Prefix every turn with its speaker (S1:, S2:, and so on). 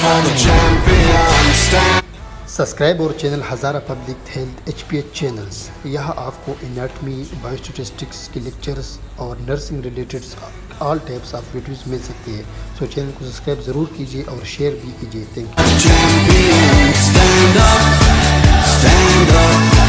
S1: for the champion. Stand.
S2: Subscribe और channel Hazara public health HPH channels. यहाँ आपको anatomy, biostatistics के लेक्चर्स और nursing related all types of videos मिल सकती है। सो चैनल को सब्सक्राइब ज़रूर कीजिए और शेयर भी कीजिए। Thank you.
S1: Champion, stand up, stand up.